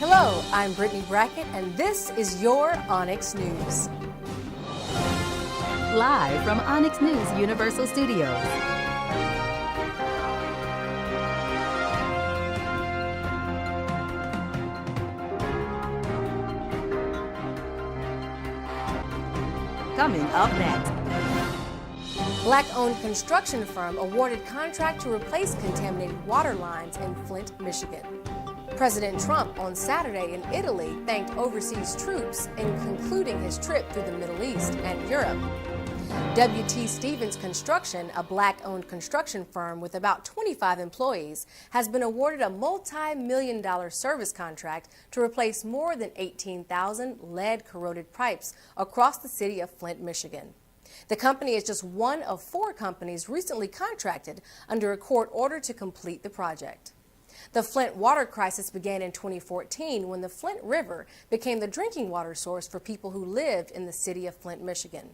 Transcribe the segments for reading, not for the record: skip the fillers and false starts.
Hello, I'm Brittany Brackett, and this is your Onyx News. Live from Onyx News Universal Studios. Coming up next. Black-owned construction firm awarded contract to replace contaminated water lines in Flint, Michigan. President Trump on Saturday in Italy thanked overseas troops in concluding his trip through the Middle East and Europe. W.T. Stevens Construction, a black-owned construction firm with about 25 employees, has been awarded a multi-million-dollar service contract to replace more than 18,000 lead-corroded pipes across the city of Flint, Michigan. The company is just one of 4 companies recently contracted under a court order to complete the project. The Flint water crisis began in 2014 when the Flint River became the drinking water source for people who lived in the city of Flint, Michigan.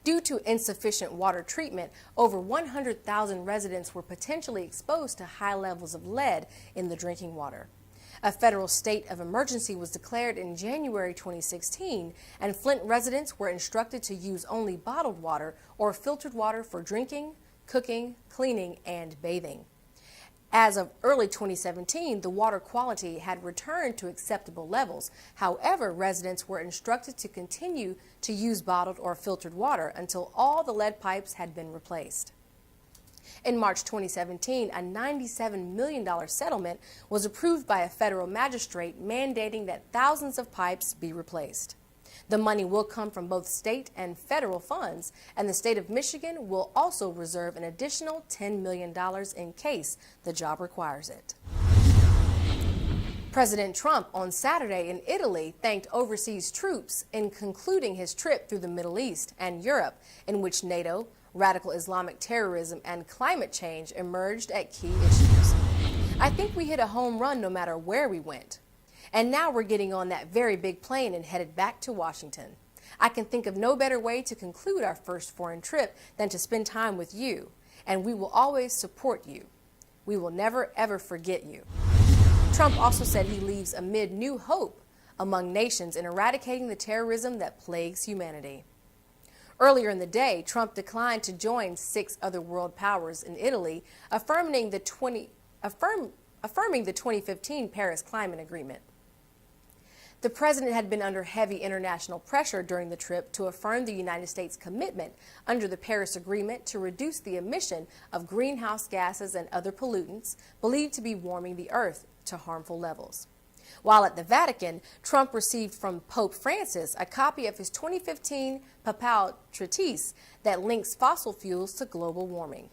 Due to insufficient water treatment, over 100,000 residents were potentially exposed to high levels of lead in the drinking water. A federal state of emergency was declared in January 2016, and Flint residents were instructed to use only bottled water or filtered water for drinking, cooking, cleaning, and bathing. As of early 2017, the water quality had returned to acceptable levels. However, residents were instructed to continue to use bottled or filtered water until all the lead pipes had been replaced. In March 2017, a $97 million settlement was approved by a federal magistrate mandating that thousands of pipes be replaced. The money will come from both state and federal funds, and the state of Michigan will also reserve an additional $10 million in case the job requires it. President Trump on Saturday in Italy thanked overseas troops in concluding his trip through the Middle East and Europe, in which NATO, radical Islamic terrorism, and climate change emerged at key issues. "I think we hit a home run no matter where we went. And now we're getting on that very big plane and headed back to Washington. I can think of no better way to conclude our first foreign trip than to spend time with you, and we will always support you. We will never, ever forget you." Trump also said he leaves amid new hope among nations in eradicating the terrorism that plagues humanity. Earlier in the day, Trump declined to join 6 other world powers in Italy, affirming the 2015 Paris Climate Agreement. The president had been under heavy international pressure during the trip to affirm the United States' commitment under the Paris Agreement to reduce the emission of greenhouse gases and other pollutants believed to be warming the earth to harmful levels. While at the Vatican, Trump received from Pope Francis a copy of his 2015 papal treatise that links fossil fuels to global warming.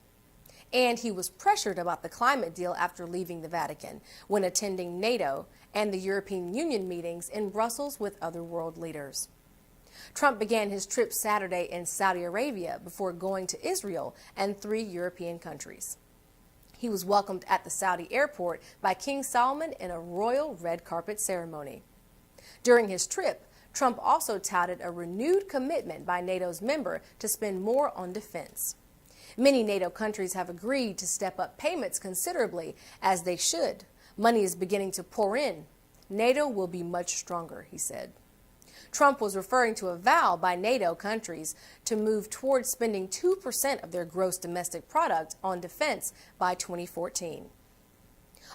And he was pressured about the climate deal after leaving the Vatican when attending NATO and the European Union meetings in Brussels with other world leaders. Trump began his trip Saturday in Saudi Arabia before going to Israel and 3 European countries. He was welcomed at the Saudi airport by King Salman in a royal red carpet ceremony. During his trip, Trump also touted a renewed commitment by NATO's member to spend more on defense. Many NATO countries have agreed to step up payments considerably, as they should. Money is beginning to pour in. NATO will be much stronger, he said. Trump was referring to a vow by NATO countries to move towards spending 2% of their gross domestic product on defense by 2014.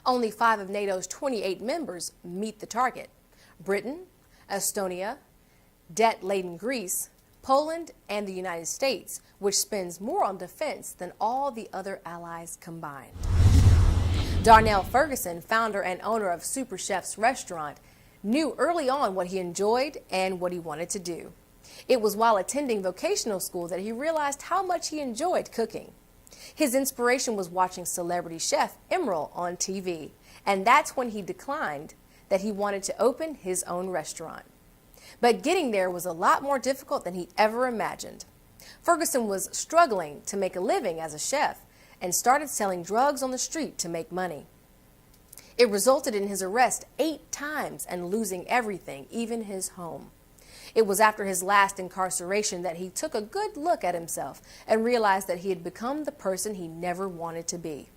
Only 5 of NATO's 28 members meet the target: Britain, Estonia, debt-laden Greece, Poland, and the United States, which spends more on defense than all the other allies combined. Darnell Ferguson, founder and owner of Super Chef's restaurant, knew early on what he enjoyed and what he wanted to do. It was while attending vocational school that he realized how much he enjoyed cooking. His inspiration was watching celebrity chef Emeril on TV, and that's when he declined that he wanted to open his own restaurant. But getting there was a lot more difficult than he ever imagined. Ferguson was struggling to make a living as a chef and started selling drugs on the street to make money. It resulted in his arrest 8 times and losing everything, even his home. It was after his last incarceration that he took a good look at himself and realized that he had become the person he never wanted to be.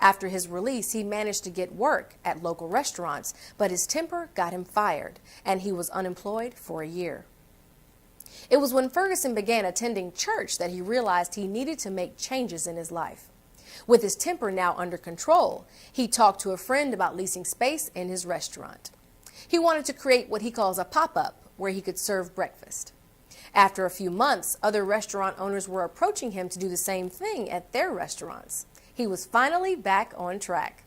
After his release, he managed to get work at local restaurants, but his temper got him fired, and he was unemployed for a year. It was when Ferguson began attending church that he realized he needed to make changes in his life. With his temper now under control, he talked to a friend about leasing space in his restaurant. He wanted to create what he calls a pop-up where he could serve breakfast. After a few months, other restaurant owners were approaching him to do the same thing at their restaurants. He was finally back on track.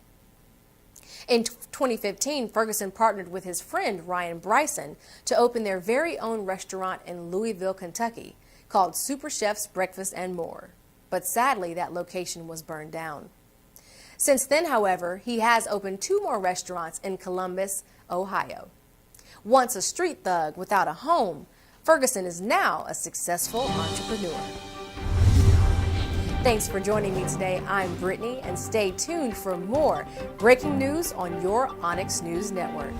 In 2015, Ferguson partnered with his friend Ryan Bryson to open their very own restaurant in Louisville, Kentucky, called Super Chef's Breakfast and More. But sadly, that location was burned down. Since then, however, he has opened 2 more restaurants in Columbus, Ohio. Once a street thug without a home, Ferguson is now a successful entrepreneur. Thanks for joining me today. I'm Brittany, and stay tuned for more breaking news on your Onyx News Network.